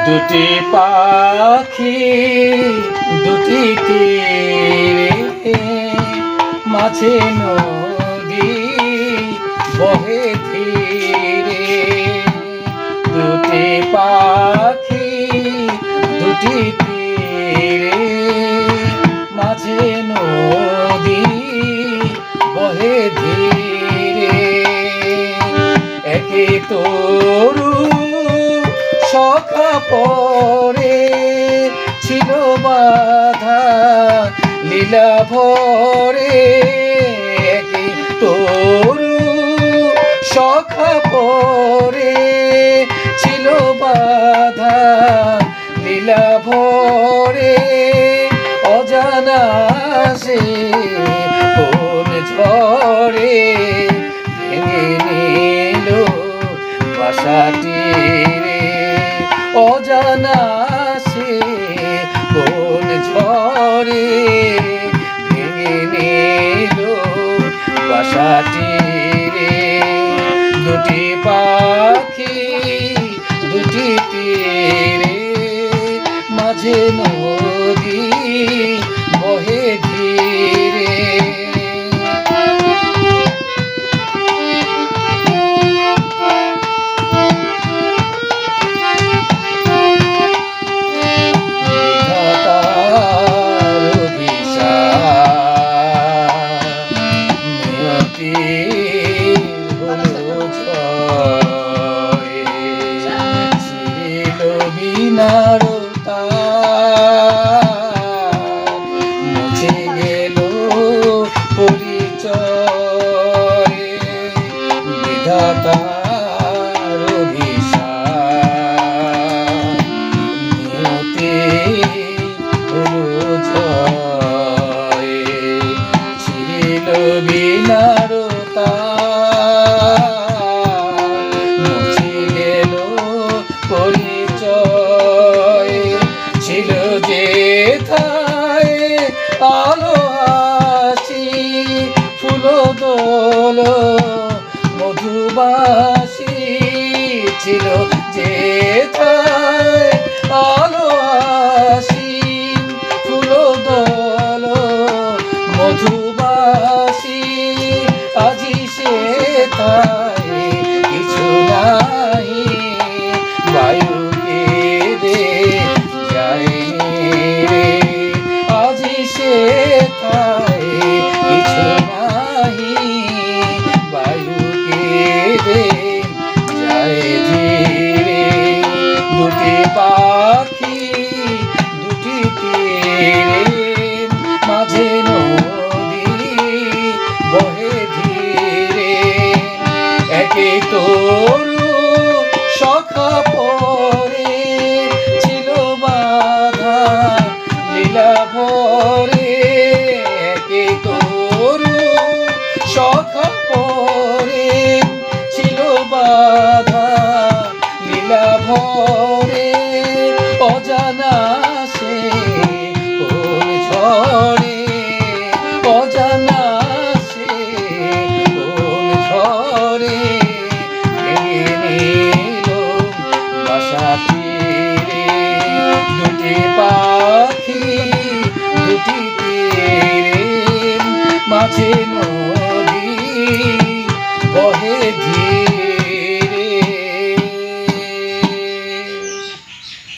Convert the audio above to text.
দুটি পাখি দুটি তীরে, মাঝে নদী বহে ধীরে। দুটি পাখি দুটি তীরে, মাঝে নদী বহে ধীরে। একে তরু সখা পরে ছিল বাধা লীলা ভরে। একে তরু সখা পরে ছিল বাধা লীলা ভরে। অজানা সে কোন ঝড়ে ভেঙে নিল বাসাটি রে। অজানা সে কোন ঝড়ে ভেঙে নিল বাসাটি রে। দুটি পাখি দুটি তীরে, মাঝে নদী বহে ধীরে। মুছে গেল পরিচয়, বিধাতার অভিশাপ। নিয়তি হলো জয়, ছিল বিনারতা। মুছে গেল পরিচয়, ছিল যেথায় আলো হাসি ফুল দোল মধুবাসী। ছিল যেথায় আলো হাসি ফুল দোল মধুবাসী। আজি সেথায় কিছু নাই, বায়ু কেঁদে যায়নি রে। আজি সেথায় কিছু নাই, বায়ু কেঁদে যায় ধীরে। দুটি পাখি দুটি তীরে, মাঝে নদী বহে ধীরে। একে তরু সখা পরে ছিল বাধা লীলা ভরে। একে তরু সখা পরে ছিল বাধা লীলা ভরে।